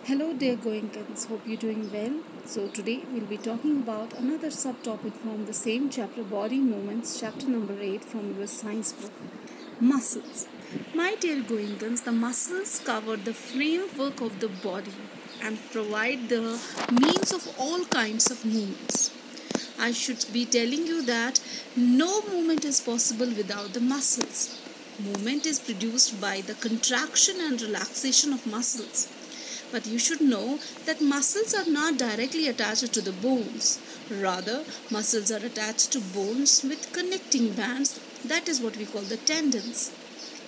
Hello dear Goenkans, hope you're doing well. So today we'll be talking about another subtopic from the same chapter, Body Movements, chapter number 8 from your science book, Muscles. My dear Goenkans, the muscles cover the framework of the body and provide the means of all kinds of movements. I should be telling you that no movement is possible without the muscles. Movement is produced by the contraction and relaxation of muscles. But you should know that muscles are not directly attached to the bones. Rather, muscles are attached to bones with connecting bands. That is what we call the tendons.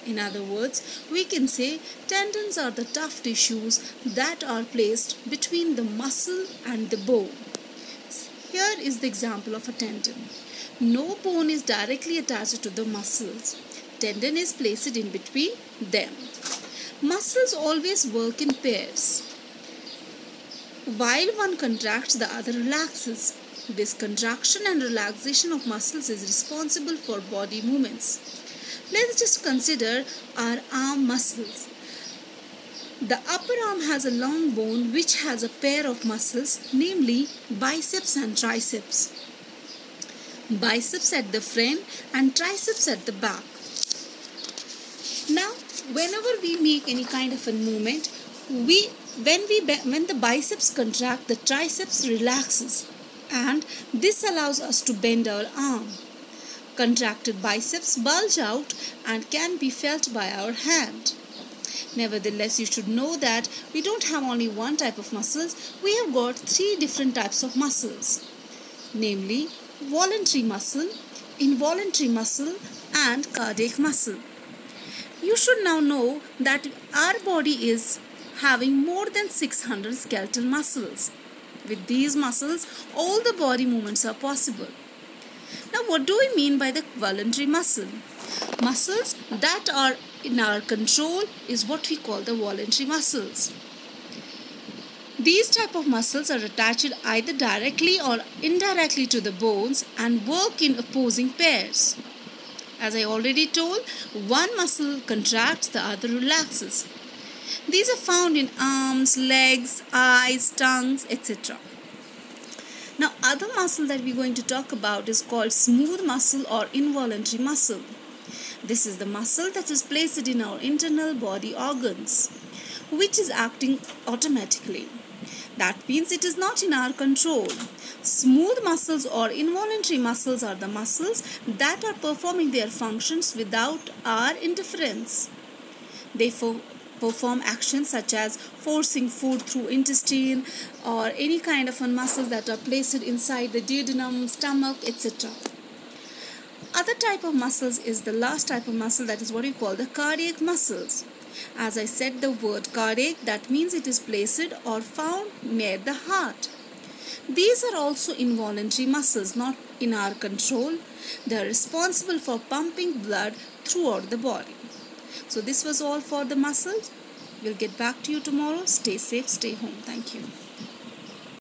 In other words, we can say tendons are the tough tissues that are placed between the muscle and the bone. Here is the example of a tendon. No bone is directly attached to the muscles. Tendon is placed in between them. Muscles always work in pairs. While one contracts, the other relaxes. This contraction and relaxation of muscles is responsible for body movements. Let's just consider our arm muscles. The upper arm has a long bone which has a pair of muscles, namely biceps and triceps. Biceps at the front and triceps at the back. Now, whenever we make any kind of a movement, when the biceps contract, the triceps relaxes, and this allows us to bend our arm. Contracted biceps bulge out and can be felt by our hand. Nevertheless, you should know that we don't have only one type of muscles. We have got three different types of muscles, namely voluntary muscle, involuntary muscle, and cardiac muscle. You should now know that our body is having more than 600 skeletal muscles. With these muscles, all the body movements are possible. Now, what do we mean by the voluntary muscle? Muscles that are in our control is what we call the voluntary muscles. These type of muscles are attached either directly or indirectly to the bones and work in opposing pairs. As I already told, one muscle contracts, the other relaxes. These are found in arms, legs, eyes, tongues, etc. Now, other muscle that we're going to talk about is called smooth muscle or involuntary muscle. This is the muscle that is placed in our internal body organs, which is acting automatically. That means it is not in our control. Smooth muscles or involuntary muscles are the muscles that are performing their functions without our interference. They perform actions such as forcing food through intestine or any kind of muscles that are placed inside the duodenum, stomach, etc. Other type of muscles is the last type of muscle, that is what we call the cardiac muscles. As I said the word cardiac, that means it is placed or found near the heart. These are also involuntary muscles, not in our control. They are responsible for pumping blood throughout the body. So this was all for the muscles. We'll get back to you tomorrow. Stay safe, stay home. Thank you.